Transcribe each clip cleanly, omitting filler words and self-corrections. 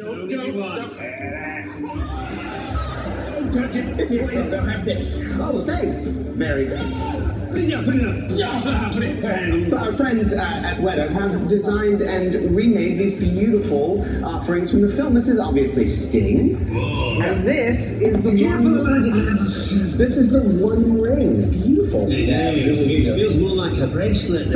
Don't touch it. Please don't have this. Oh, thanks. Very good. Yeah, put it up. Yeah, put it. So our friends at Weta have designed and remade these beautiful offerings from the film. This is obviously Sting. Whoa. And this is the one. This is the One Ring. Beautiful. Yeah, it feels more like a bracelet.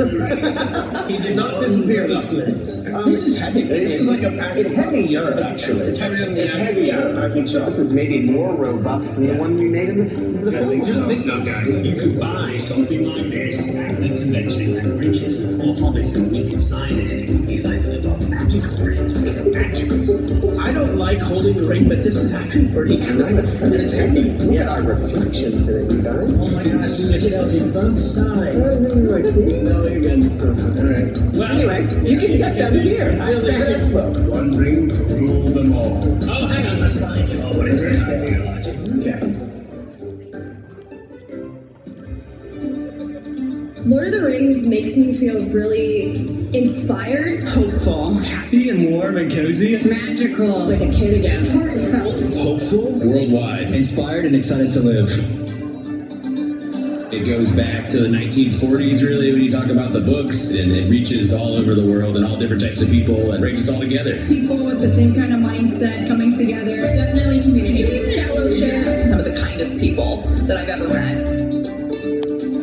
He did not disappear this This is heavy. This is like a package. It's heavier, actually. It's heavier. I think so. This is maybe more robust than the one we made in the film. Just think though, guys, you could buy something like this at the convention and bring it to the Four Hobbits and we could sign it and it would be like a magical ring. I don't like holding the ring, but this is actually pretty tremendous. And it's heavy. Look at our reflection today, you guys. Oh my god, see yourself in both sides. No, you're good. Alright. Well, anyway, you can get them here at the expo. One ring to rule them all. Oh, hang on, the sign it all. Whatever. Okay. Lord of the Rings makes me feel really inspired, Hopeful, happy and warm and cozy, magical, like a kid again, heartfelt, hopeful, worldwide, inspired and excited to live. It goes back to the 1940s, really, when you talk about the books, and it reaches all over the world and all different types of people and brings us all together. People with the same kind of mindset coming together. Definitely community, fellowship. Some of the kindest people that I've ever met.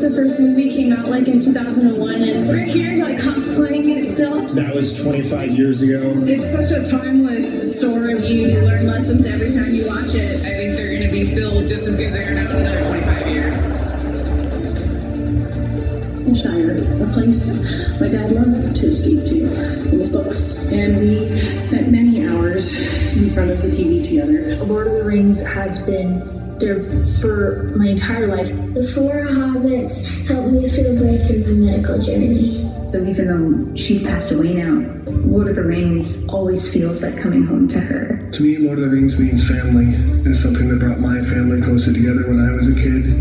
The first movie came out like in 2001 and we're here like cosplaying it still. That was 25 years ago. It's such a timeless story. You learn lessons every time you watch it. I think they're going to be still just as good as they are now in another 25 years. Shire, a place my dad loved to escape to in his books, and we spent many hours in front of the TV together. Lord of the Rings has been there for my entire life. The Four Hobbits helped me feel brave through my medical journey. So even though she's passed away now, Lord of the Rings always feels like coming home to her. To me, Lord of the Rings means family. It's something that brought my family closer together when I was a kid.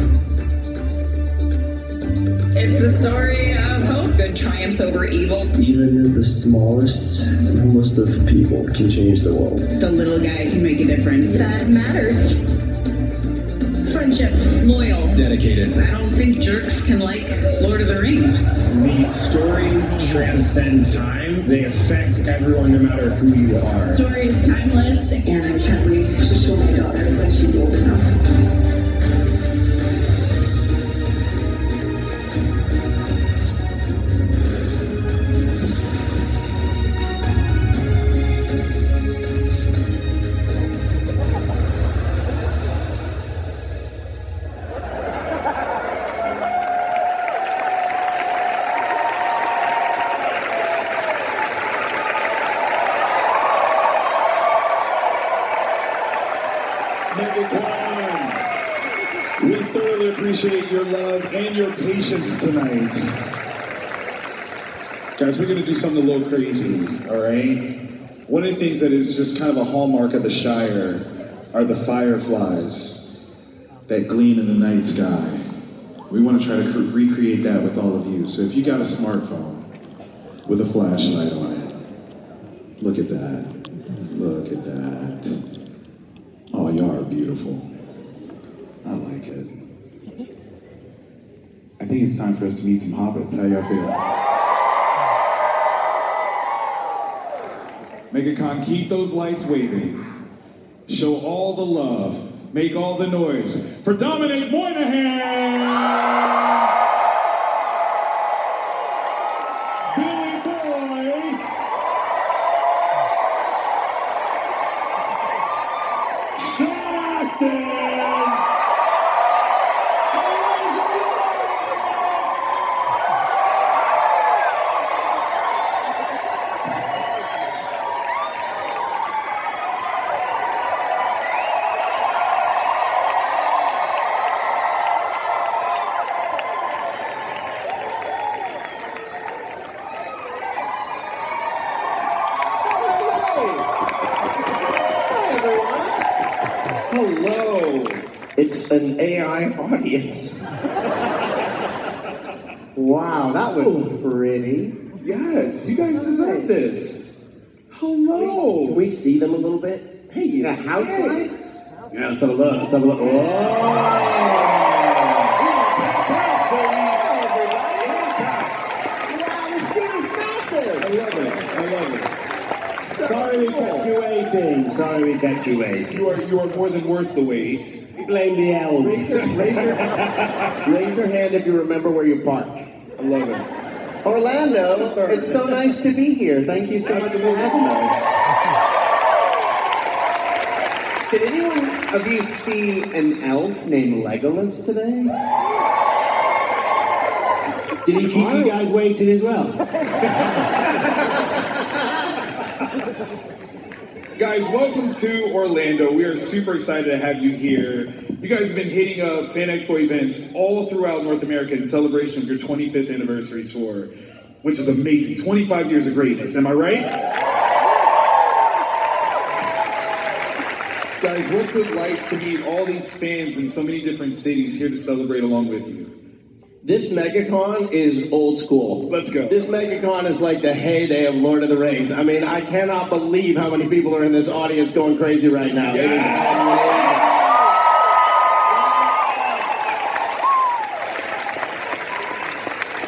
It's the story of hope. Good triumphs over evil. Even the smallest, humblest of people can change the world. The little guy can make a difference. That matters. Friendship. Loyal. Dedicated. I don't think jerks can like Lord of the Rings. These stories transcend time. They affect everyone no matter who you are. The story is timeless. And I can't wait to show my daughter when she's old enough. MegaCon, we thoroughly appreciate your love and your patience tonight. Guys, we're going to do something a little crazy, all right? One of the things that is just kind of a hallmark of the Shire are the fireflies that gleam in the night sky. We want to try to recreate that with all of you. So if you got a smartphone with a flashlight on it, look at that. Look at that. Oh, y'all are beautiful. I like it. I think it's time for us to meet some hobbits. How y'all feel? MegaCon, keep those lights waving. Show all the love. Make all the noise for Dominic Monaghan! Billy Boy! Astin! Hello! It's an AI audience. Wow, that was pretty. Yes, you guys deserve this. Hello! No. Can we see them a little bit? Hey, the house lights? Yeah, let's have a look. Let's have a look. Oh! Sorry we kept you waiting. Sorry we kept you waiting. You are more than worth the wait. We blame the elves. Raise your hand if you remember where you parked. I love it. Orlando, it's so nice to be here. Thank you so much for having us. Did anyone of you see an elf named Legolas today? Did he keep you guys waiting as well? Guys, welcome to Orlando. We are super excited to have you here. You guys have been hitting up Fan Expo events all throughout North America in celebration of your 25th anniversary tour, which is amazing. 25 years of greatness, am I right? Guys, what's it like to meet all these fans in so many different cities here to celebrate along with you? This MegaCon is old school. Let's go. This MegaCon is like the heyday of Lord of the Rings. I mean, I cannot believe how many people are in this audience going crazy right now. Yes. It is unbelievable.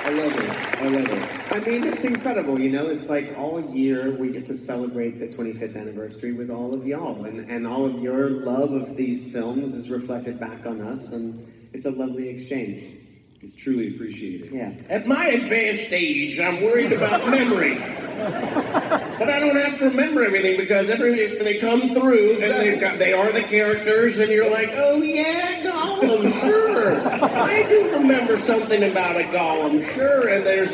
I love it. I love it. I mean, it's incredible, you know? It's like all year we get to celebrate the 25th anniversary with all of y'all. And all of your love of these films is reflected back on us, and it's a lovely exchange. It's truly appreciated. Yeah. At my advanced age, I'm worried about memory. But I don't have to remember everything because they come through and they are the characters and you're like, oh yeah, Gollum, sure. I do remember something about a Gollum, sure. And there's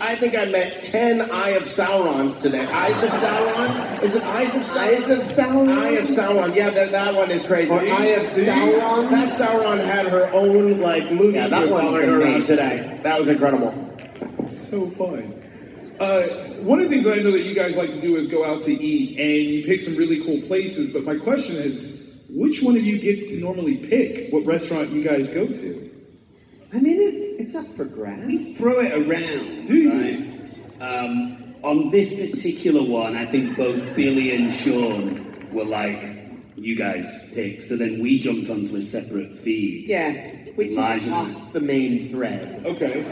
I think I met 10 Eye of Saurons today. Eyes of Sauron? Is it Eyes of Sauron? Eyes of Sauron? Eye of Sauron, yeah, that one is crazy. Or Eye of Sauron? That Sauron had her own movie. Yeah, that one's following her around amazing. today. That was incredible. So fun. One of the things that I know that you guys like to do is go out to eat, and you pick some really cool places, but my question is, which one of you gets to normally pick what restaurant you guys go to? I mean, it's up for grabs. We throw it around. Do you? Right? On this particular one, I think both Billy and Sean were like, you guys pick. So then we jumped onto a separate feed. Yeah, we took off the main thread Okay.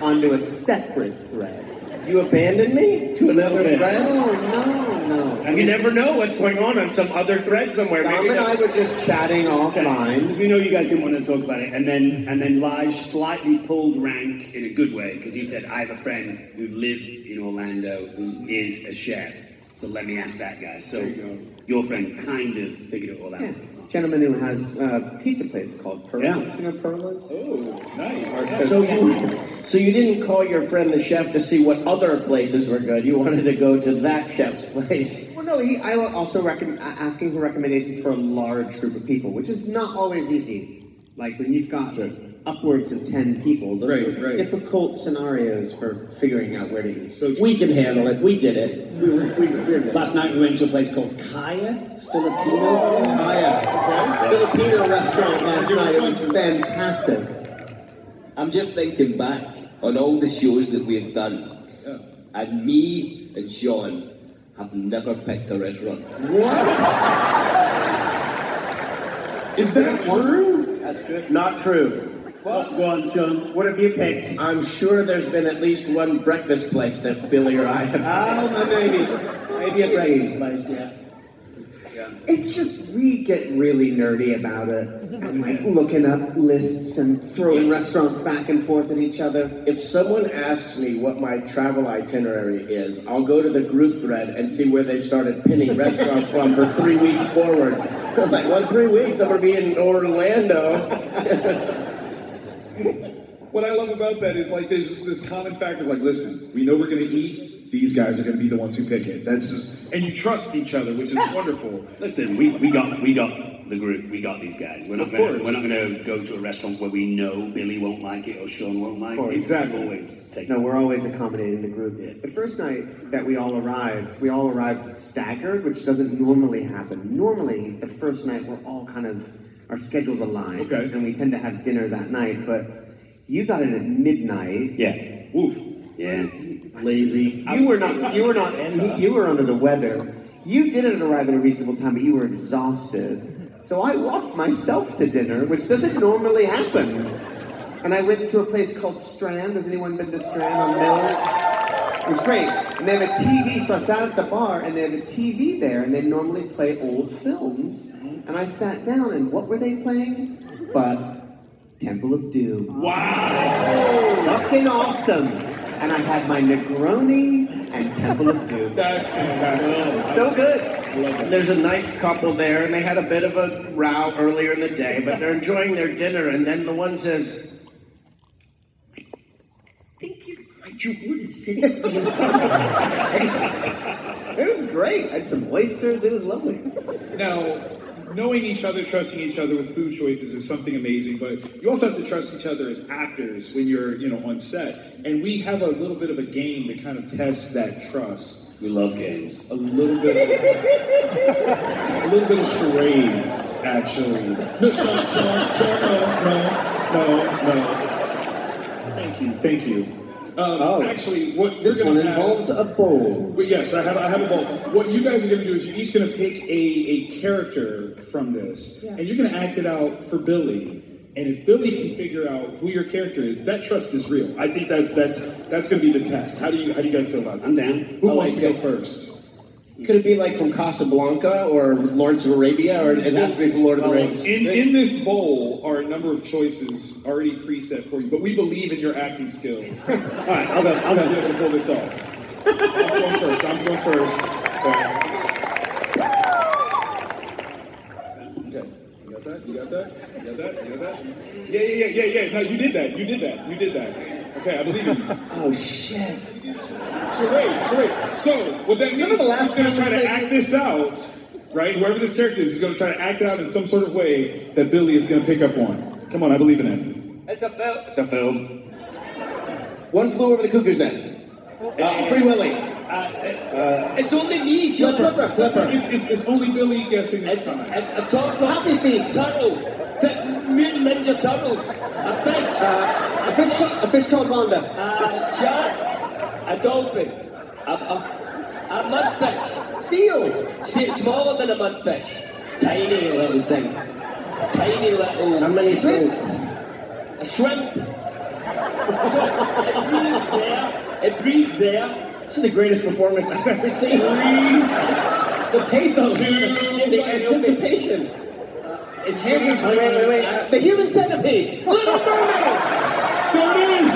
onto a separate thread. You abandoned me to another bit. thread? No. And you never know what's going on some other thread somewhere. Dom and I were just chatting offline. Because we know you guys didn't want to talk about it, and then Lige slightly pulled rank in a good way because he said, I have a friend who lives in Orlando who is a chef, so let me ask that guy. So your friend kind of figured it all out. Yeah, for us. gentleman who has a pizza place called Perla's. Yeah. You know Perla's? Oh, nice. So you didn't call your friend the chef to see what other places were good. You wanted to go to that chef's place. Well, no, I also asking for recommendations for a large group of people, which is not always easy. Like when you've got upwards of 10 people, those are difficult scenarios for figuring out where to eat. So we can handle it. We did it. We were Last night we went to a place called Kaya Filipino. Kaya, Filipino restaurant last night. It was fantastic. I'm just thinking back on all the shows that we've done, and me and Sean have never picked a restaurant. What? Is that true? That's true. Not true. Well, go on, Sean. What have you picked? I'm sure there's been at least one breakfast place that Billy or I have. Oh, maybe a breakfast place, yeah. It's just, we get really nerdy about it. I'm like looking up lists and throwing restaurants back and forth at each other. If someone asks me what my travel itinerary is, I'll go to the group thread and see where they've started pinning restaurants from for 3 weeks forward. I'm like, 3 weeks, I'm going to be in Orlando. What I love about that is like there's this common factor of like, listen, we know we're going to eat. These guys are going to be the ones who pick it. That's just, and you trust each other, which is wonderful. Listen, we got the group. We got these guys. We're not going to go to a restaurant where we know Billy won't like it or Sean won't like it. Exactly. We're always accommodating the group. Yeah. The first night that we all arrived staggered, which doesn't normally happen. Normally, the first night we're all kind of, our schedules align, and we tend to have dinner that night. But you got in at midnight. Yeah. Oof. Yeah, lazy. You were under the weather. You didn't arrive at a reasonable time, but you were exhausted. So I walked myself to dinner, which doesn't normally happen. And I went to a place called Strand. Has anyone been to Strand on Mills? It was great. And they have a TV, so I sat at the bar, and they have a TV there, and they normally play old films. And I sat down, and what were they playing? But Temple of Doom. Wow! Fucking awesome. And I had my Negroni and Temple of Doom. That's fantastic. So good. There's a nice couple there, and they had a bit of a row earlier in the day, but they're enjoying their dinner, and then the one says, I think you would have sitting in front of the It was great. I had some oysters. It was lovely. Now, knowing each other, trusting each other with food choices is something amazing, but you also have to trust each other as actors when you're, on set. And we have a little bit of a game to kind of test that trust. We love games. A little bit of charades, actually. No, Sean, no. Thank you. Actually, what this one involves a bowl. But yes, I have a bowl. What you guys are going to do is you're each going to pick a character from this, and you're going to act it out for Billy. And if Billy can figure out who your character is, that trust is real. I think that's going to be the test. How do you guys feel about that? I'm down. Who wants to go first? Could it be like from Casablanca or Lawrence of Arabia, or it has to be from Lord of the Rings? In this bowl are a number of choices already preset for you, but we believe in your acting skills. All right, I'll be able to pull this off. I'm going first. Okay. You got that? Yeah. No, you did that. Okay, I believe in you. Oh, shit. Charades. So, what that means is the last going to time try to act this out, right? Whoever this character is going to try to act it out in some sort of way that Billy is going to pick up on. Come on, I believe in it. It's a film. It's a film. One Flew Over the Cuckoo's Nest. Free Willy. It's only me, Sean. Flipper. It's only Billy guessing this time. A turtle. Happy Feet. Turtle. Mutant Ninja Turtles. A fish. A fish called Wanda. A shark. A dolphin. A mudfish. Seal. Smaller than a mudfish. Tiny little thing. Tiny little. How many shrimps? A shrimp. It breathes there. This is the greatest performance I've ever seen. The pathos. The anticipation. His hands are wait. The human centipede. Little Mermaid. There it is.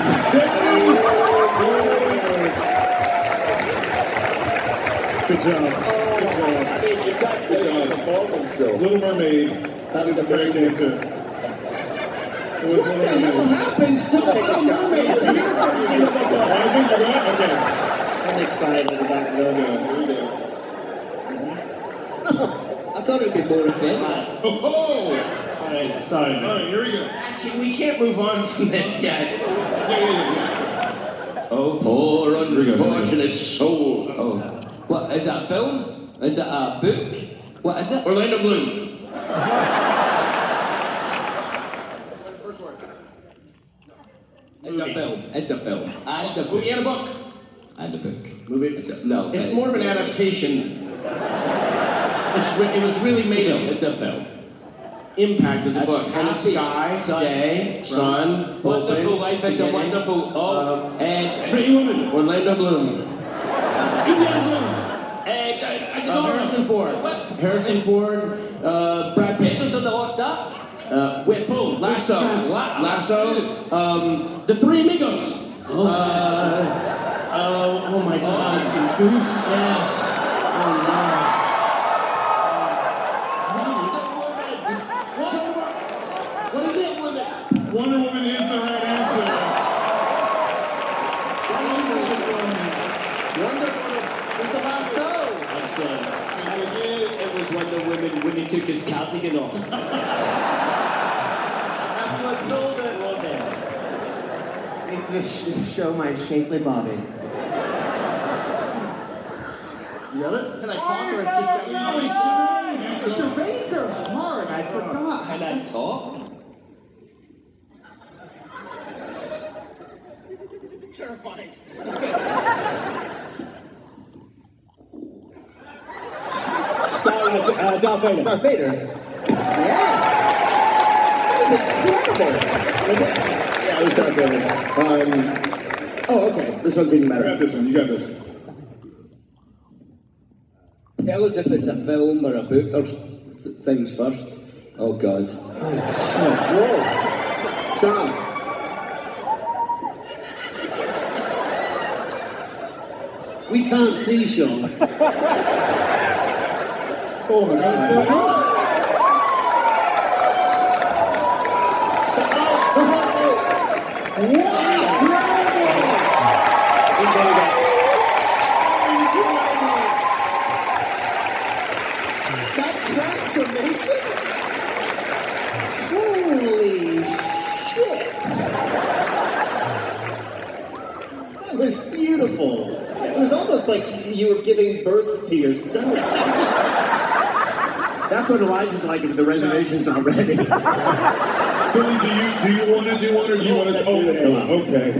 Good job. Good job. Little Mermaid. That was a great answer. It was What the hell happens to Little Mermaid? Okay. I'm excited about this. Here we go. I thought it'd be more offensive. Oh! All right, sorry. All right, here we go. We can't move on from this yet. Yeah. Oh, poor unfortunate soul. Oh. What, is that a film? Is it a book? What is it? Orlando Bloom. It's a film. And a book. Movie and a book. And a book. Movie. No. It's more of an adaptation. It was really made of It's a film. impact as a book. And it's sky, Sun, day, sun, wonderful open, life is a beginning. wonderful. And Pretty Woman. Orlando Bloom. Indiana Jones. Harrison Ford. What? Harrison Ford. Brad Pitt. Raiders of the Lost Ark. Whip. Lasso. The Three Amigos. Oh my God. Boots. Yes. Oh no. What is it, women? Wonder Woman is the right answer. Wonder Woman is the last show. Excellent. I knew it was Wonder Woman when he took his cardigan off. That's what sold it. This show my shapely body. You got it? Can I talk or it's just Charades are hard. I forgot. Can I talk? terrifying? Darth Vader. Darth Vader. Yes! That was incredible! Was it? Yeah, it was Darth Vader. Oh, okay. This one's even better. You got this one, you got this. Tell us if it's a film or a book or things first. Oh, God. Oh, shit. Whoa. Sean. We can't see, Sean. Oh my God. That transformation? Holy shit! That was beautiful. It was almost like you were giving birth to yourself. That's what Elijah's like if the reservation's not ready. Billy, do you want to do one, or do you want to? Oh, okay.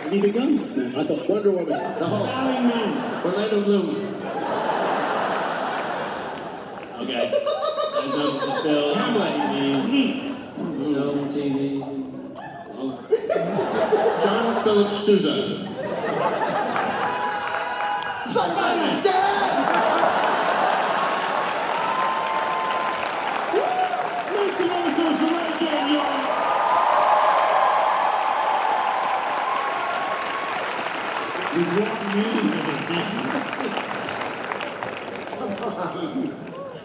Have you begun? No, I thought Wonder Woman. The whole Iron Man. Orlando Bloom. Okay. There's no film. Hamlet. Film, TV. Oh. John Philip Sousa. Spider-Man.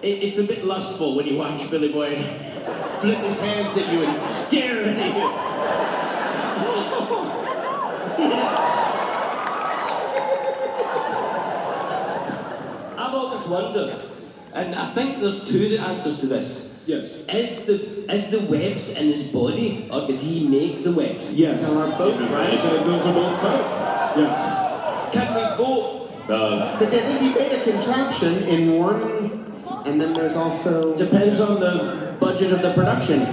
It's a bit lustful when you watch Billy Boyd flip his hands at you and stare at you. I've always wondered, and I think there's two answers to this. Yes. Is the webs in his body, or did he make the webs? Yes. Those are both right. Those are both correct. Yes. Can we vote? Because I think he made a contraption in one, and then there's also... Depends on the budget of the production.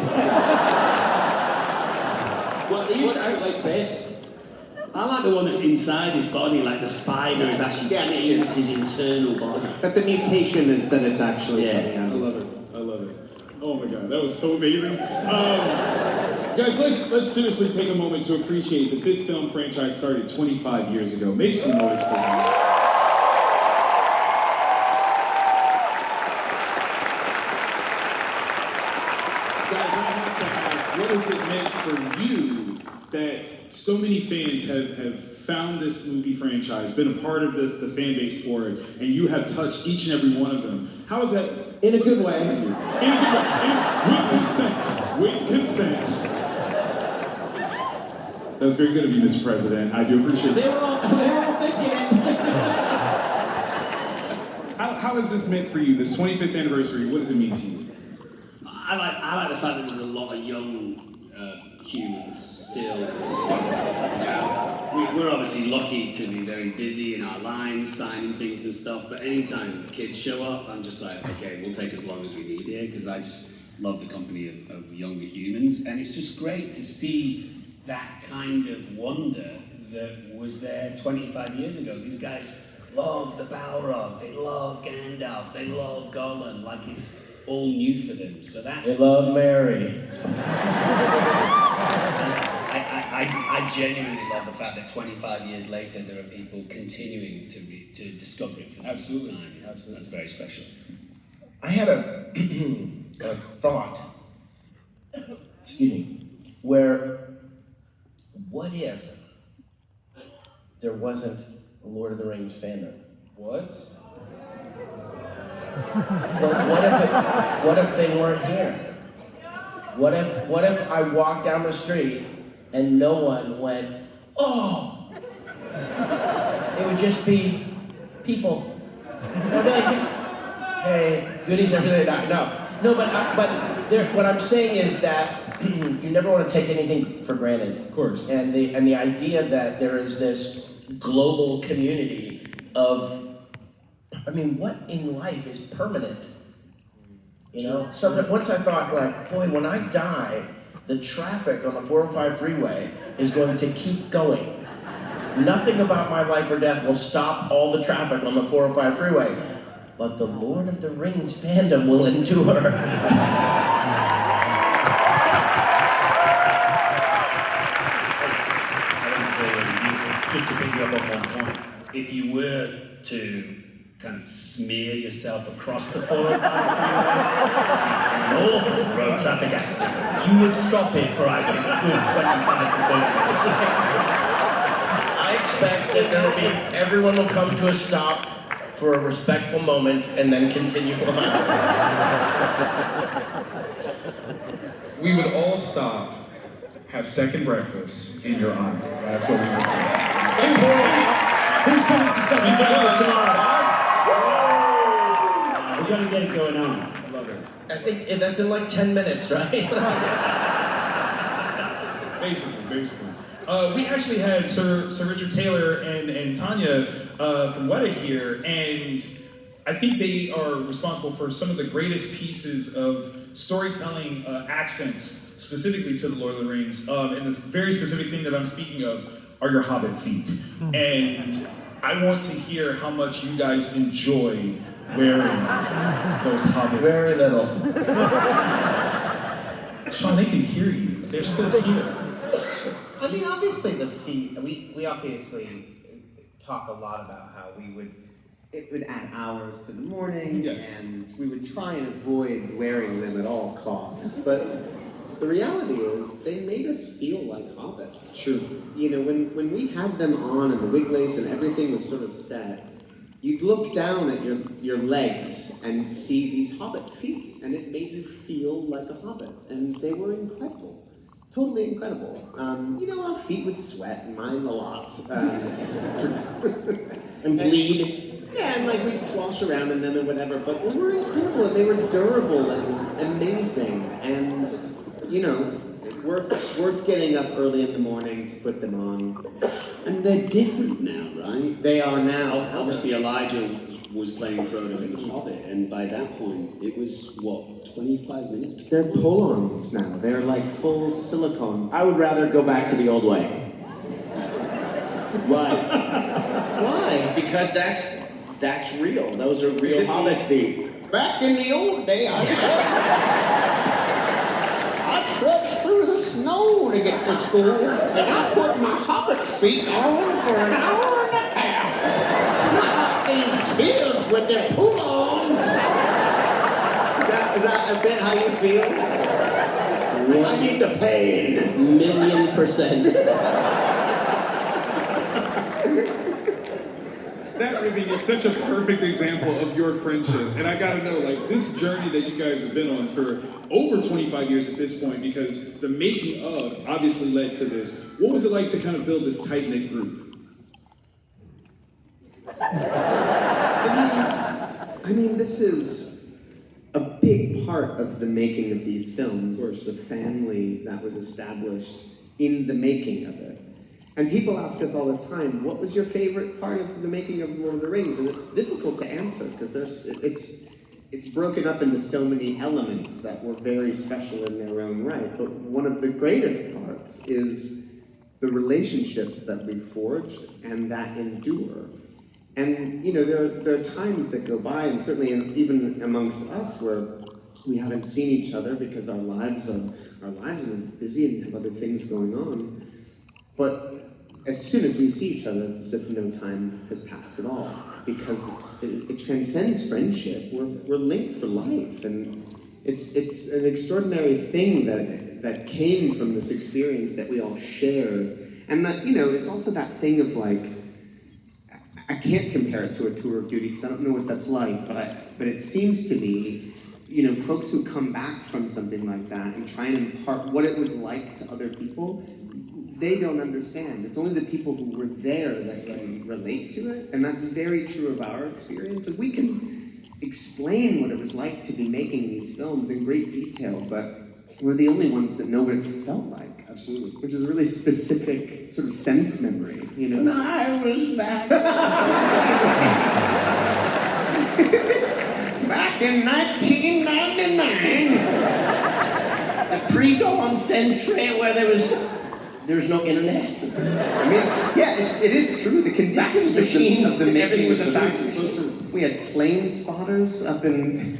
What do you like best? I like the one that's inside his body, like the spider has actually changed his internal body. But the mutation is that it's actually... I love it. Oh my God, that was so amazing. Guys, let's seriously take a moment to appreciate that this film franchise started 25 years ago. Make some noise for them. Guys, I have to ask, what has it meant for you that so many fans have found this movie franchise, been a part of the fan base for it, and you have touched each and every one of them? How is that? In a good way. In a good way. With consent. That was very good of you, Mr. President. I do appreciate it. They were all thinking it. How is this meant for you? This 25th anniversary, what does it mean to you? I like the fact that there's a lot of young humans still discovering. We're obviously lucky to be very busy in our lines, signing things and stuff, but anytime kids show up, I'm just like, okay, we'll take as long as we need here, because I just love the company of younger humans, and it's just great to see that kind of wonder that was there 25 years ago. These guys love the Balrog, they love Gandalf, they love Gollum, like it's all new for them. So that's... They love Mary. I genuinely love the fact that 25 years later there are people continuing to discover it for the first time. Absolutely. That's very special. I had a thought, excuse me, where what if there wasn't a Lord of the Rings fandom? What? Well, what if they weren't here? What if I walked down the street and no one went, oh? It would just be people. I'd be like, hey, goodies every day. No, but what I'm saying is that you never want to take anything for granted. Of course. And the idea that there is this global community of I mean, what in life is permanent? You know? So that once I thought, like, boy, when I die, the traffic on the 405 freeway is going to keep going. Nothing about my life or death will stop all the traffic on the 405 freeway. But the Lord of the Rings fandom will endure. Just to pick you up on one point, if you were to kind of smear yourself across the 405 freeway, an awful road traffic accident, you would stop it for, I think, a good 25 to 30 minutes. I expect that everyone will come to a stop for a respectful moment and then continue on. We would all stop, have second breakfast in your honor. That's what we would do. Who's coming to second breakfast tomorrow, guys? We're gonna get it going on. I love it. I think that's in like 10 minutes, right? Basically. We actually had Sir Richard Taylor and Tanya from Weta here, and I think they are responsible for some of the greatest pieces of storytelling accents, specifically to the Lord of the Rings. And this very specific thing that I'm speaking of are your Hobbit feet. And I want to hear how much you guys enjoy wearing those Hobbit. Very little. Sean, they can hear you. They're still here. I mean, obviously the feet, we obviously talk a lot about how it would add hours to the morning, yes, and we would try and avoid wearing them at all costs. But the reality is, they made us feel like hobbits. True. You know, when we had them on and the wig lace and everything was sort of set, you'd look down at your legs and see these hobbit feet, and it made you feel like a hobbit, and they were incredible. Totally incredible. You know, our feet would sweat, mine a lot. And bleed. Yeah, and like we'd slosh around in them and whatever, but they were incredible and they were durable and amazing. And, you know, worth getting up early in the morning to put them on. And they're different now, right? They are now. Obviously, Elijah was playing Frodo in The Hobbit, and by that point, it was, what, 25 minutes? They're pull-ons now. They're like full silicone. I would rather go back to the old way. Why? Why? Because that's real. Those are real Hobbit feet. Back in the old day, I trudged through the snow to get to school, and I put my Hobbit feet on for an hour and a half. Not these kids with their pull-ons. Is that a bit how you feel? I need the pain. 1,000,000%. That movie is such a perfect example of your friendship. And I gotta know, like, this journey that you guys have been on for over 25 years at this point, because the making of obviously led to this. What was it like to kind of build this tight-knit group? I mean, this is a big part of the making of these films, or the family that was established in the making of it. And people ask us all the time, what was your favorite part of the making of Lord of the Rings? And it's difficult to answer, because it's broken up into so many elements that were very special in their own right. But one of the greatest parts is the relationships that we forged and that endure. And, you know, there are times that go by, and certainly even amongst us, where we haven't seen each other because our lives are busy and have other things going on. But as soon as we see each other, it's as if no time has passed at all, because it transcends friendship. We're linked for life, and it's an extraordinary thing that came from this experience that we all shared. And that, you know, it's also that thing of like, I can't compare it to a tour of duty because I don't know what that's like, but it seems to me, you know, folks who come back from something like that and try and impart what it was like to other people, they don't understand. It's only the people who were there that can relate to it, and that's very true of our experience. And we can explain what it was like to be making these films in great detail, but we're the only ones that know what it felt like. Absolutely. Which is a really specific sort of sense memory, you know? And I was back. Back in 1999, the pre-dawn century where there's no internet. I mean, yeah, it is true. The conditions machines, of the making everything was of a the fax food. machine. We had plane spotters up in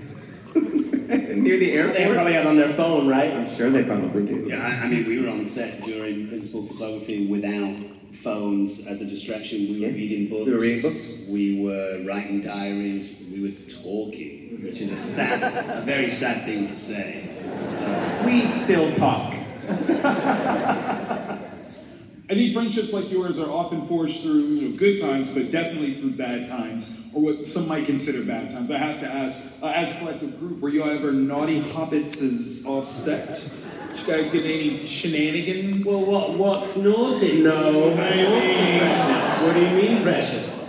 near the airport. They probably had on their phone, right? I'm sure they probably do. Yeah, I mean, we were on set during principal photography without phones as a distraction. We were reading books. We were reading books. We were writing diaries. We were talking, which is a very sad thing to say. We still talk. I think friendships like yours are often forged through good times, but definitely through bad times, or what some might consider bad times. I have to ask, as a collective group, were you ever naughty hobbits off set? Did you guys get any shenanigans? Well, what's naughty? No. Precious. What do you mean, precious?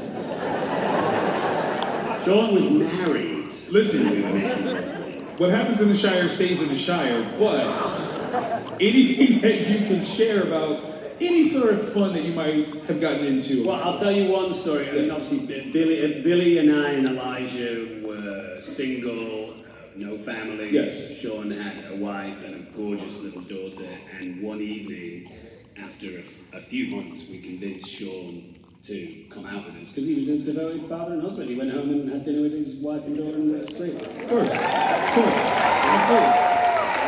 Sean was married. Listen, what happens in the Shire stays in the Shire, but anything that you can share about any sort of fun that you might have gotten into. Well, I'll tell you one story. I mean, obviously, Billy and I and Elijah were single, no family. Yes. Sean had a wife and a gorgeous little daughter. And one evening, after a few months, we convinced Sean to come out with us because he was a devoted father and husband. He went home and had dinner with his wife and daughter and went to sleep. Of course. Absolutely.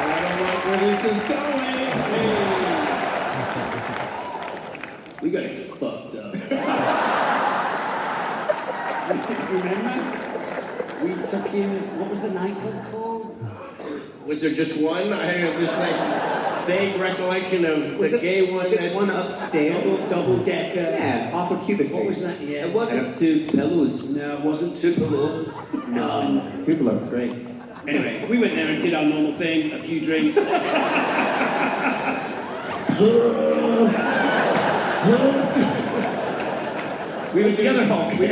I don't like where this is going. We got fucked up. Remember? We took him, what was the nightclub called? Was there just one? I have this vague recollection of the gay one. Was it one upstairs? Double decker. Yeah, off of Cuba State. What was that? Yeah. It wasn't two pillows. No, it wasn't two pillows. No. Tupelo's great. Anyway, we went there and did our normal thing, a few drinks. We were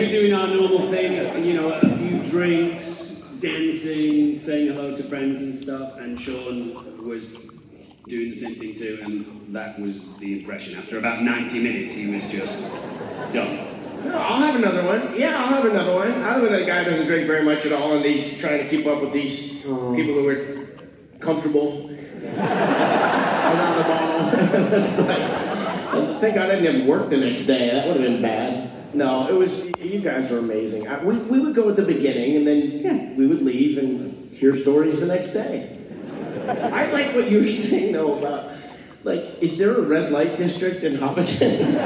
doing our normal thing, a few drinks, dancing, saying hello to friends and stuff, and Sean was doing the same thing too, and that was the impression. After about 90 minutes, he was just done. No, I'll have another one. Yeah, I'll have another one. I know that guy doesn't drink very much at all, and he's trying to keep up with these people who are comfortable around the bottle. It's like, thank God I didn't have work the next day. That would have been bad. No, it was, you guys were amazing. We would go at the beginning, and then we would leave and hear stories the next day. I like what you were saying, though, about, is there a red light district in Hobbiton?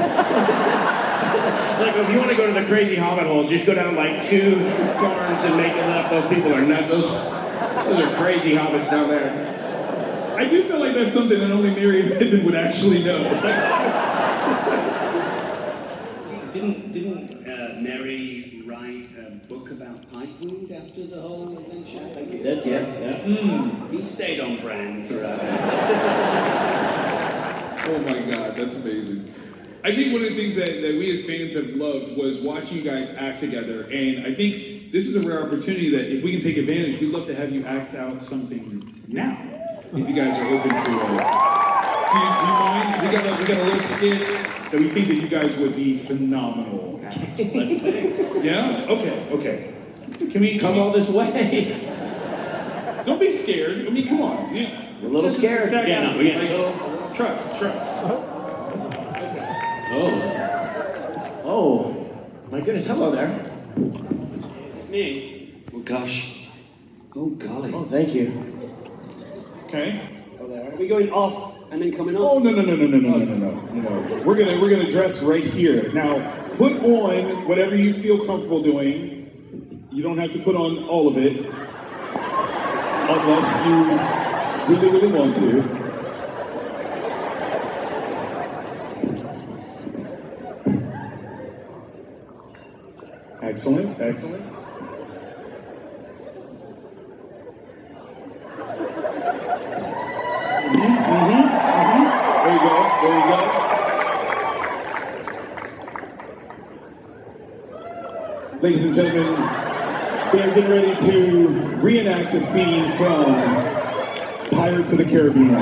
If you want to go to the crazy Hobbit holes, just go down 2 farms and make it up. Those people are nuts. Those are crazy Hobbits down there. I do feel like that's something that only Mary and Pippin would actually know. Didn't Mary write a book about pipeweed after the whole adventure? He did, yeah. He stayed on brand throughout. Oh my God, that's amazing. I think one of the things that we as fans have loved was watching you guys act together, and I think this is a rare opportunity that if we can take advantage, we'd love to have you act out something now, if you guys are open to it. Do you mind? We got a little skit that we think that you guys would be phenomenal at. Let's see. Yeah? Okay. Can we come all this way? Don't be scared. I mean, come on. Yeah. We're a little scared. Yeah, no, yeah. Trust. Oh, my goodness, hello there. It's me. Oh gosh. Oh golly. Oh, thank you. Okay. Oh, there. Are we going off and then coming on? Oh no. We're gonna dress right here. Now, put on whatever you feel comfortable doing. You don't have to put on all of it, unless you really want to. Excellent. There you go. Ladies and gentlemen, we are getting ready to reenact a scene from Pirates of the Caribbean.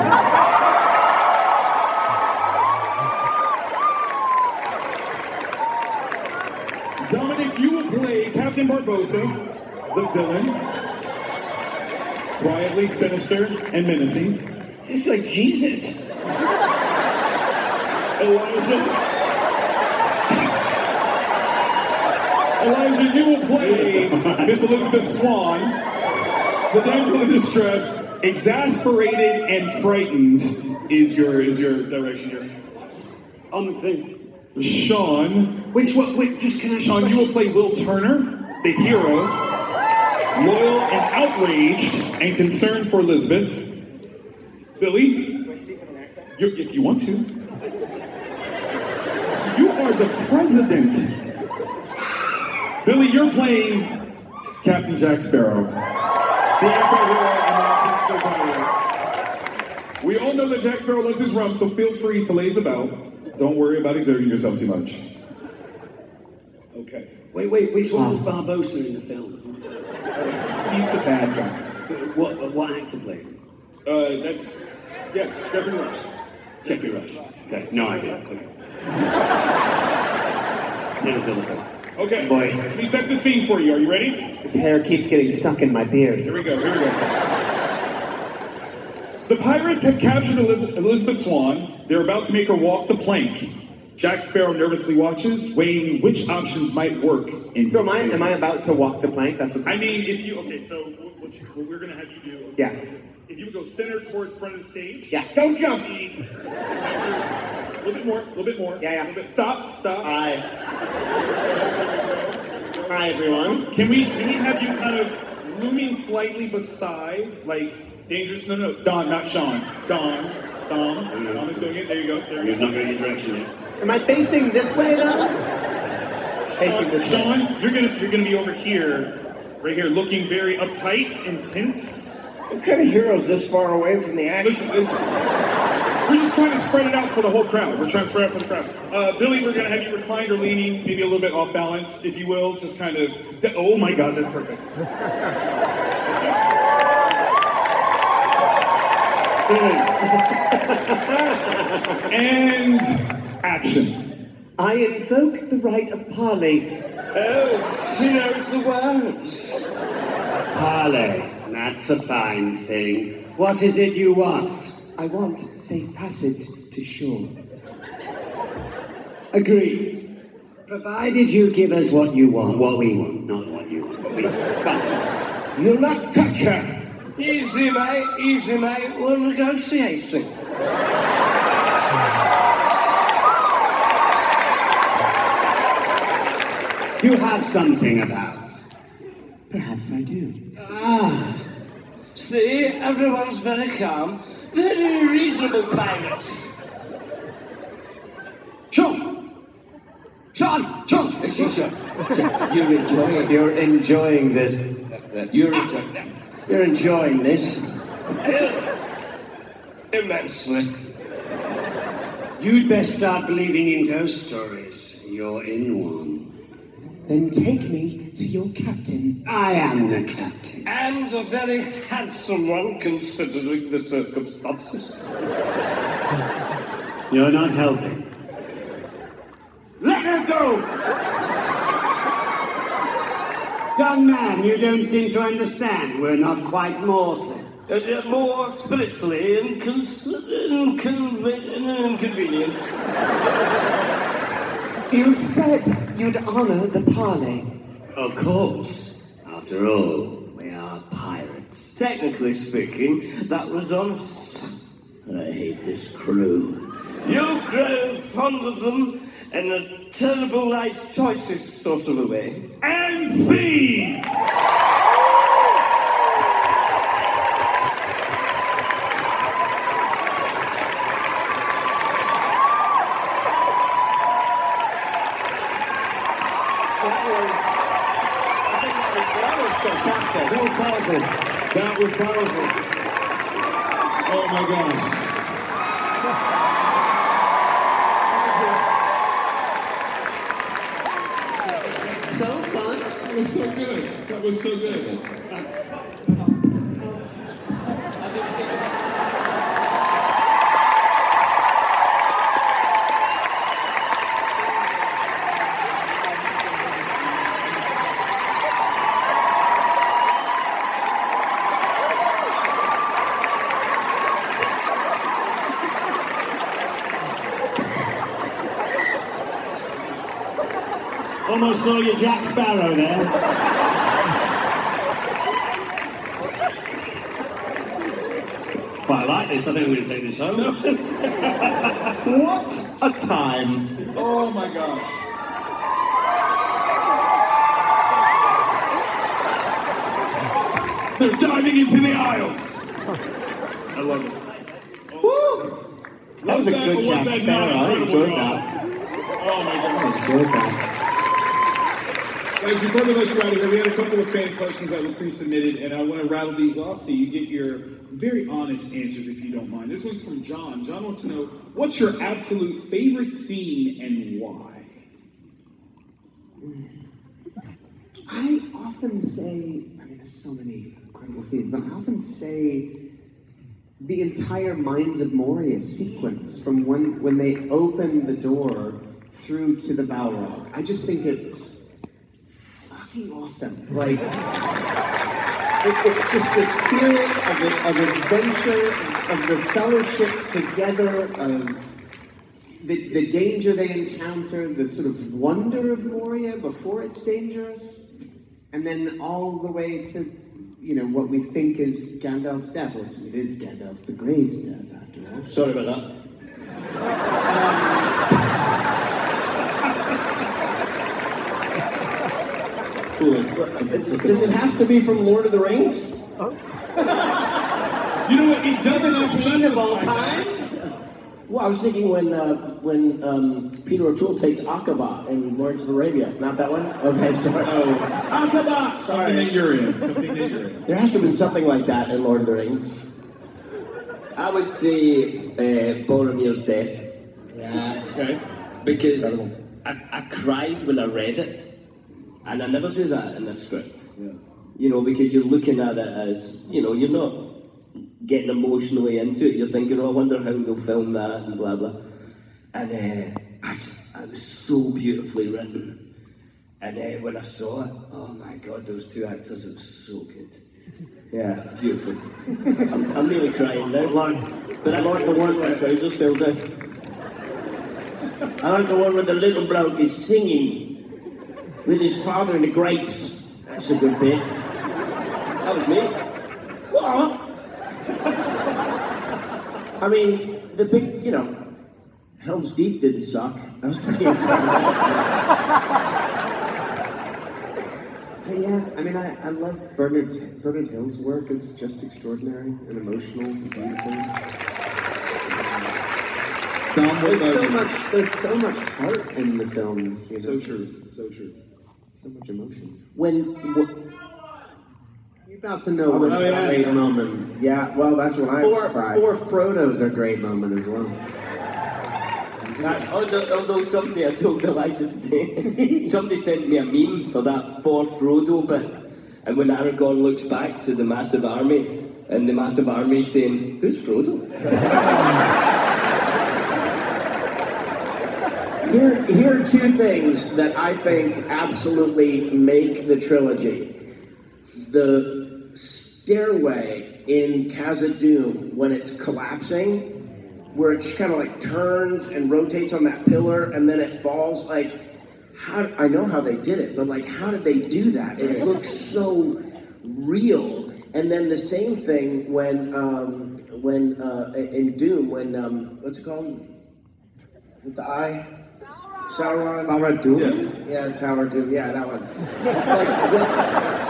Dominic, you will play Captain Barbossa. the villain. Quietly sinister and menacing. Just like Jesus. Elijah, you will play Miss Elizabeth Swan, the damsel in distress. Exasperated and frightened is your direction here. On the thing. Sean. Wait, just can I... Sean, you will play Will Turner, the hero, loyal and outraged and concerned for Elizabeth. Billy, if you want to. You are the president. Billy, you're playing Captain Jack Sparrow, the anti-hero and the pirate. We all know that Jack Sparrow loves his rum, so feel free to laze about. Don't worry about exerting yourself too much. Okay. Wait, which one was Barbossa in the film? He's the bad guy. What actor played him? Yes, Jeffrey Rush. Jeffrey Rush. Okay, no idea. Okay. Never saw the film. Okay, boy. Let me set the scene for you. Are you ready? His hair keeps getting stuck in my beard. Here we go. The pirates have captured Elizabeth Swan. They're about to make her walk the plank. Jack Sparrow nervously watches, weighing which options might work. So am I about to walk the plank? That's what. So what we're gonna have you do? Yeah. If you would go center towards front of the stage. Yeah. Don't jump. A little bit more. Yeah. Stop. Hi, everyone. Can we have you kind of looming slightly beside, like, dangerous? No, Don, not Sean. Dom is doing it. There you go. You're not going in direction yet. Am I facing this way though? Facing this way. Sean, you're gonna be over here, right here, looking very uptight and tense. What kind of hero's this far away from the action? Listen. We're just trying to spread it out for the whole crowd. Billy, we're going to have you reclined or leaning, maybe a little bit off balance, if you will. Just kind of, oh my God, that's perfect. And action. I invoke the right of parley. Oh, she knows the words. Parley, that's a fine thing. What is it you want? I want safe passage to shore. Agreed. Provided you give us what you want. What we want, not what you want. What we want. But you'll not touch her. Easy, mate. We're negotiating. You have something about. Perhaps I do. See, everyone's very calm. Very reasonable pirates. Sean! You're enjoying this. You're enjoying this. Immensely. You'd best start believing in ghost stories. You're in one. Then take me to your captain. I am the captain. And a very handsome one, considering the circumstances. You're not helping. Let her go! Young man, you don't seem to understand. We're not quite mortal. More spiritually inconvenience. You said you'd honor the parley. Of course. After all, we are pirates. Technically speaking, that was honest. I hate this crew. You grow fond of them in a terrible life choices sort of a way. And scene! That was powerful. Oh my gosh. So fun. That was so good. That was so good. almost saw your Jack Sparrow there. Quite like this. I think we're going to take this home. What a time. Oh my gosh. They're diving into the aisles. I love it. Woo! That was a good Jack Sparrow. I enjoyed that. Oh my God. I enjoyed that. Guys, before we let you out of here, we had a couple of fan questions that were pre-submitted, and I want to rattle these off so you get your very honest answers, if you don't mind. This one's from John. John wants to know, what's your absolute favorite scene and why? I often say, I mean, there's so many incredible scenes, but I often say the entire Mines of Moria sequence from when they open the door through to the Balrog. I just think it's fucking awesome. Like, it's just the spirit of adventure, of the fellowship together, of the danger they encounter, the sort of wonder of Moria before it's dangerous, and then all the way to, you know, what we think is Gandalf's death. Well, it is Gandalf the Grey's death, after all. Sorry about that. Does it have to be from Lord of the Rings? You know what? It doesn't Scene of all time? Well, I was thinking when Peter O'Toole takes Aqaba in Lawrence of Arabia. Not that one? Okay, sorry. Oh, Aqaba! Sorry. something that you're in. Something that you're in. There has to have been something like that in Lord of the Rings. I would say Boromir's death. Yeah. Okay. Because I cried when I read it. And I never do that in a script. Yeah. You know, because you're looking at it as, you know, you're not getting emotionally into it. You're thinking, oh, I wonder how they'll film that and blah, blah. And it was so beautifully written. And when I saw it, oh my God, those two actors, it was so good. Yeah, beautiful. I'm nearly crying now. But I like the one where trousers fell down. I like the one where the little bloke is singing with his father in the grapes. That's a good bit. That was me. What? I mean, the big, you know, Helm's Deep didn't suck. That was pretty incredible. Yeah, I mean, I love Bernard Hill's work is just extraordinary and emotional and beautiful. There's so much heart in the films. You know? So true. So true. So much emotion. You're about to know Oh, a yeah. great moment. Yeah, well, that's what I cried. Or Frodo's a great moment as well. Although somebody, I told Elijah today, somebody sent me a meme for that for Frodo bit, and when Aragorn looks back to the massive army, and the massive army is saying, who's Frodo? Here are two things that I think absolutely make the trilogy. The stairway in Khazad-dûm when it's collapsing, where it just kind of like turns and rotates on that pillar and then it falls. Like, I know how they did it, but like, how did they do that? It looks so real. And then the same thing when in Doom, when what's it called? With the eye? Sauron? Tower of Doom? Yes. Yeah, Tower of Doom. Yeah, that one.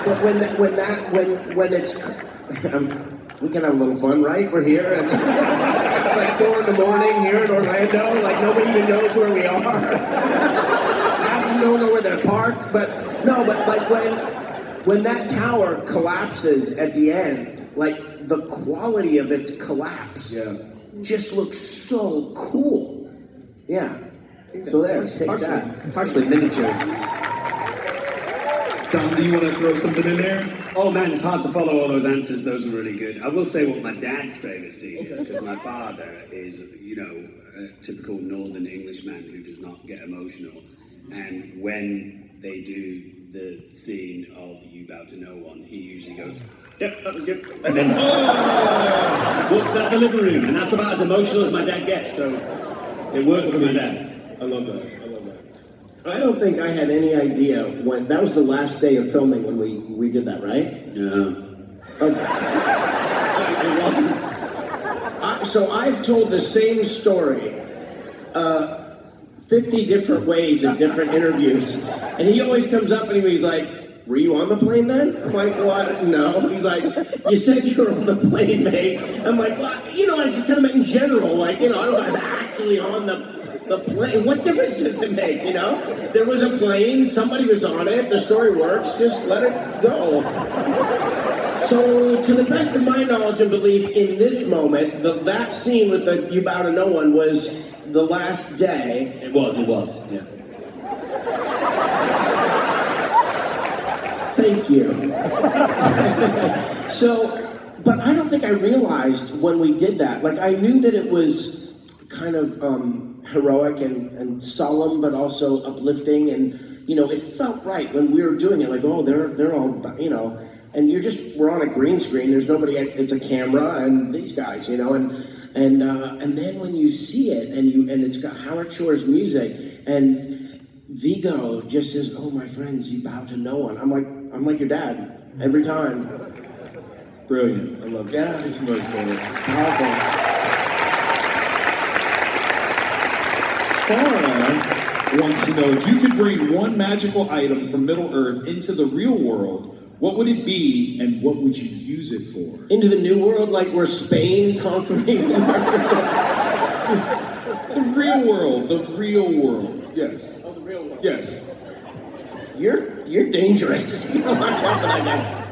Like when it's we can have a little fun, right? We're here. It's like 4 in the morning here in Orlando. Like nobody even knows where we are. Half of them don't know where they're parked. But like when that tower collapses at the end, like the quality of its collapse just looks so cool. Yeah. So there, take that. Partially miniatures. Dom, do you want to throw something in there? Oh man, it's hard to follow all those answers. Those are really good. I will say what my dad's favourite scene is, because my father is, you know, a typical Northern Englishman who does not get emotional. And when they do the scene of You Bow to No One, he usually goes, yep, that was good. And then walks out the living room. And that's about as emotional as my dad gets. So it works for my dad. I love that. I love that. I don't think I had any idea when, that was the last day of filming when we did that, right? Yeah. It wasn't. So I've told the same story 50 different ways in different interviews. And he always comes up and he's like, were you on the plane then? I'm like, what? No. He's like, you said you were on the plane, mate. I'm like, well, you know, I just kind of meant in general, like, you know, I was actually on the plane. What difference does it make, you know? There was a plane, somebody was on it, the story works, just let it go. So, to the best of my knowledge and belief, in this moment, that scene with the "You Bow to No One" was the last day. It was, yeah. Thank you. So, but I don't think I realized when we did that. Like, I knew that it was kind of heroic and solemn, but also uplifting, and you know, it felt right when we were doing it. Like, oh, they're all, you know. And we're on a green screen, there's nobody, it's a camera and these guys, you know, and then when you see it and it's got Howard Shore's music and Vigo just says, oh, my friends, you bow to no one. I'm like your dad every time. Brilliant. I love it. Yeah. It's another story. Powerful. Farah wants to know, if you could bring one magical item from Middle-earth into the real world, what would it be, and what would you use it for? Into the new world, like we're Spain conquering The real world, yes. Oh, the real world. Yes. You're dangerous. You know, I'm talking like that.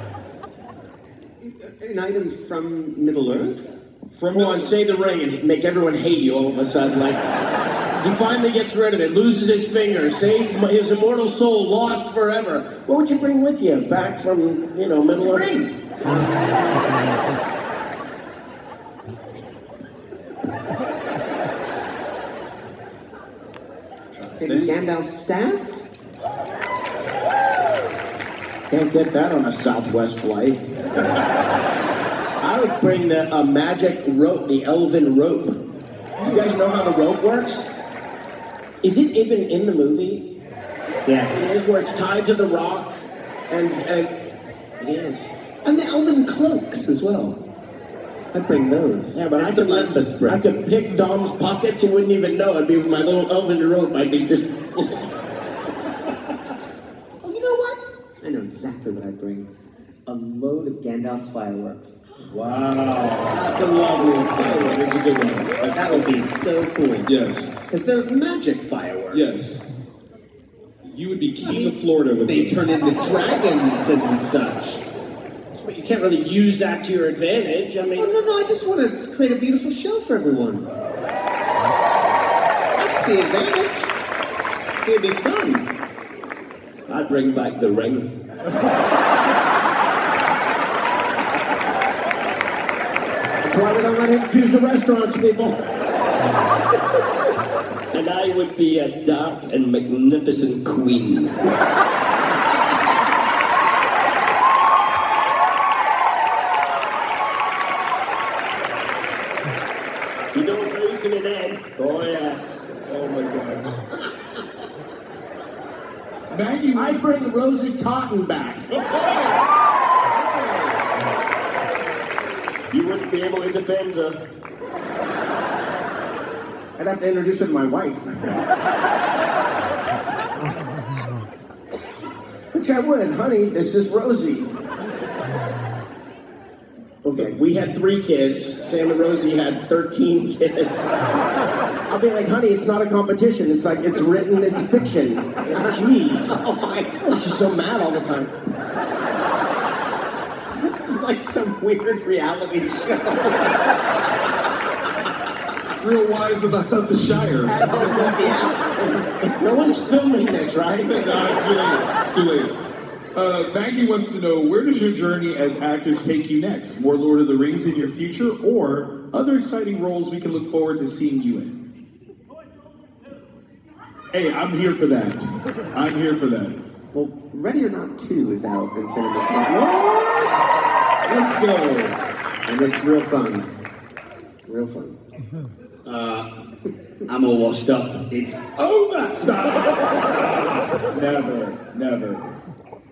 An item from Middle-earth? Come on, say the ring and make everyone hate you all of a sudden, like... He finally gets rid of it, loses his finger, say his immortal soul lost forever. What would you bring with you back from, you know, Middle Earth? Maybe Gandalf's staff? Can't get that on a Southwest flight. I would bring a magic rope, the elven rope. You guys know how the rope works? Is it even in the movie? Yes. It is, where it's tied to the rock, and it is. And the elven cloaks as well. I'd bring those. Yeah, but I could pick Dom's pockets, he wouldn't even know. I'd be with my little elven rope, I'd be just... Oh, you know what? I know exactly what I'd bring. A load of Gandalf's fireworks. Wow. That's a lovely firework. That's a good one. That would be so cool. Yes. Because they're magic fireworks. Yes. You would be king of Florida with They those. turn into dragons and such. But you can't really use that to your advantage. I mean... Oh, no, I just want to create a beautiful show for everyone. That's the advantage. It'd be fun. I'd bring back the ring. That's why we don't let him choose the restaurants, people. And I would be a dark and magnificent queen. You don't lose me then. Oh, yes. Oh, my God. Maggie, I bring Rosie Cotton back. You wouldn't be able to defend her. I'd have to introduce her to my wife. Which I would. Honey, this is Rosie. Okay, we had 3 kids. Sam and Rosie had 13 kids. I'll be like, honey, it's not a competition. It's like, it's written, it's fiction. Jeez. Oh my God. She's so mad all the time. This is like some weird reality show. Real Wives about the Shire. No one's filming this, right? No, it's too late. Maggie wants to know, where does your journey as actors take you next? More Lord of the Rings in your future, or other exciting roles we can look forward to seeing you in? Hey, I'm here for that. I'm here for that. Well, Ready or Not 2 is out in cinemas. What? Let's go. And it's real fun. Real fun. I'm all washed up. It's over! Stop! Never.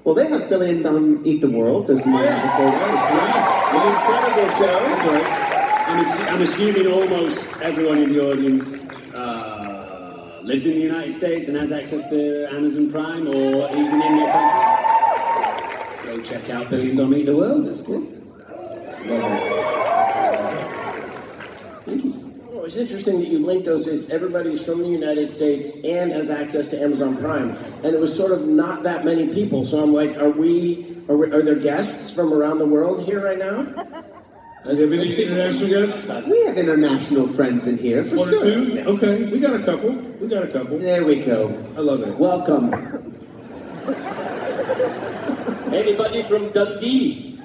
Well, they have Billy and Dom Eat the World. There's more episodes. An incredible show. That's right. I'm assuming almost everyone in the audience lives in the United States and has access to Amazon Prime or even in their country. Go check out Billy and Dom Eat the World. That's good. Thank you. Oh, it's interesting that you linked those as everybody's from the United States and has access to Amazon Prime. And it was sort of not that many people. So I'm like, are there guests from around the world here right now? Has there been any international guests? We have international friends in here, for One sure. or two? Okay, we got a couple. There we go. I love it. Welcome. Anybody from Dundee?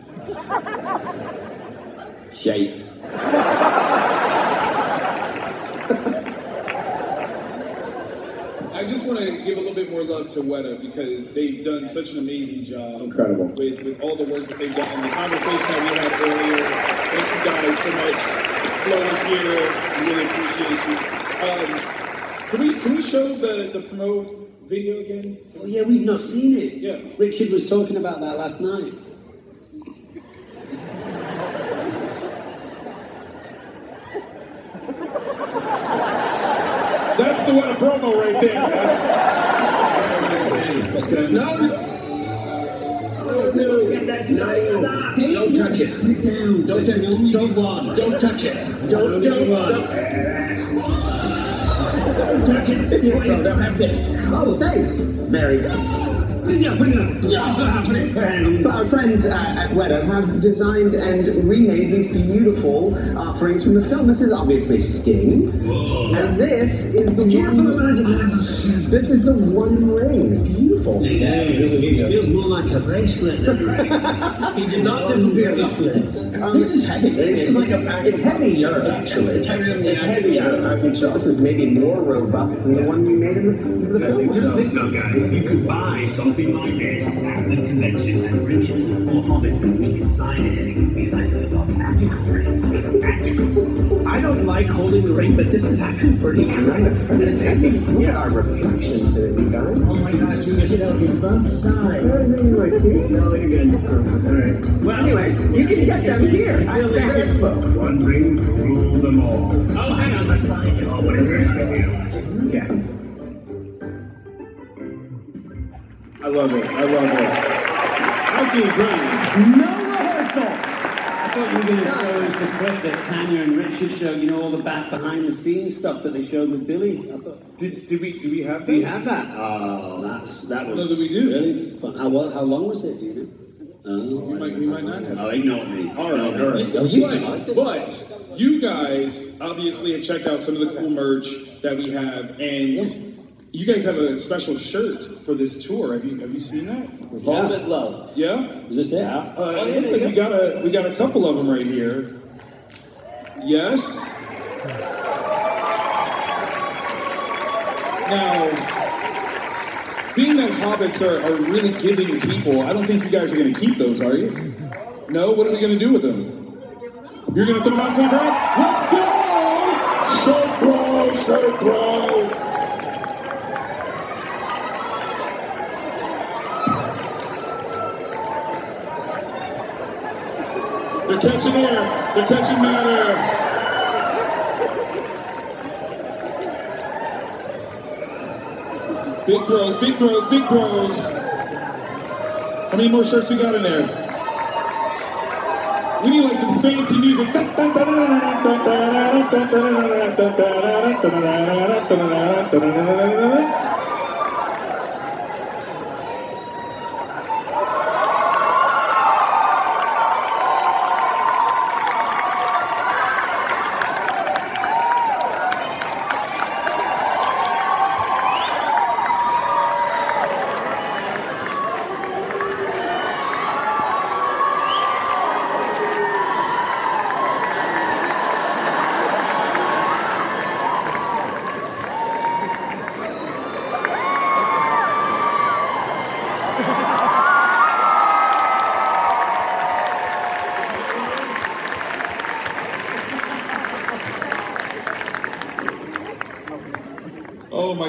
Shite. I just want to give a little bit more love to Weta because they've done such an amazing job. Incredible. With all the work that they've done. The conversation that we had earlier. Thank you guys so much. Flowing us here. We really appreciate you. Can we show the promo video again? Oh yeah, we've not seen it. Yeah. Richard was talking about that last night. That's the Weta promo right there. No. Don't touch it. Put it down. Don't touch it. Don't touch it. Don't touch it. Frodo, have this. Oh, thanks, Meriadoc. Yeah, put it up. Yeah, put it. Our friends at Weta have designed and remade these beautiful offerings from the film. This is obviously Sting, and this is the one. This is the One Ring. Beautiful. Yeah, it feels more like a bracelet than a ring. He did not disappear this slit. This is heavy. This is like it's heavier, actually. It's heavier than the It's heavier. I think so. This is maybe more robust than the one we made in the film. Just think though, guys, if you could buy something like this at the convention and bring it to the Four Hobbits and we could sign it and it could be like a magical ring. Magical. I don't like holding the ring, but this is actually pretty nice. It's heavy. Look at our reflection to it, you guys. Oh my gosh, you yourself on both sides. No, you're good. All right. Well, anyway, you can get them here at the expo. One ring to rule them all. Oh, hang on, the sign or whatever. Okay. I love it. Absolutely brilliant. No rehearsal! I thought you were going to show us the clip that Tanya and Richard showed, you know, all the behind the scenes stuff that they showed with Billy. I thought, Did we have that? do you have that? Oh, that was No, that we do. really fun. How long was it, do you know? We might not have. Oh, ignore me. All right. But you guys obviously have checked out some of the cool merch that we have, and you guys have a special shirt for this tour. Have you seen that? Hobbit love. Yeah. Is this it? It looks like we got a couple of them right here. Yes. Now, being that hobbits are really giving people, I don't think you guys are going to keep those, are you? No? What are we going to do with them? You're going to throw them out to the crowd? Let's go! So grow! They're catching air. They're catching mad air. Big throws, big throws, big throws. How many more shirts we got in there? We need like some fancy music.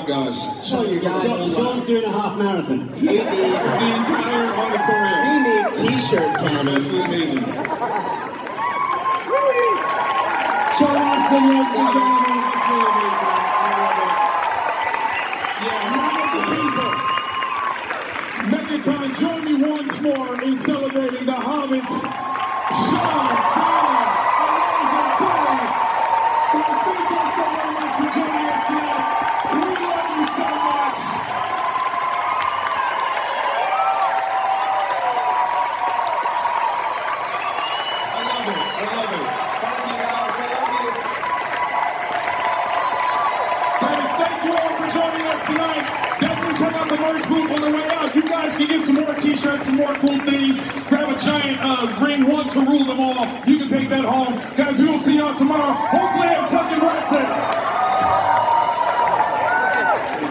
gosh. Sean's doing a half marathon. The entire auditorium. We need t-shirt cannons. This is amazing. Sean Astin, ladies and gentlemen. MegaCon, join me once more in celebrating the Hobbits. Sean, thank you so much for joining us tonight. We love you so much. I love it. Thank you guys. I love you. Guys, thank you all for joining us tonight. Definitely check out the merch booth on the way out. You guys can get some more t-shirts, some more cool things. Grab a giant ring, one to rule them all. You can take that home. Guys, we will see y'all tomorrow. Hopefully at fucking breakfast.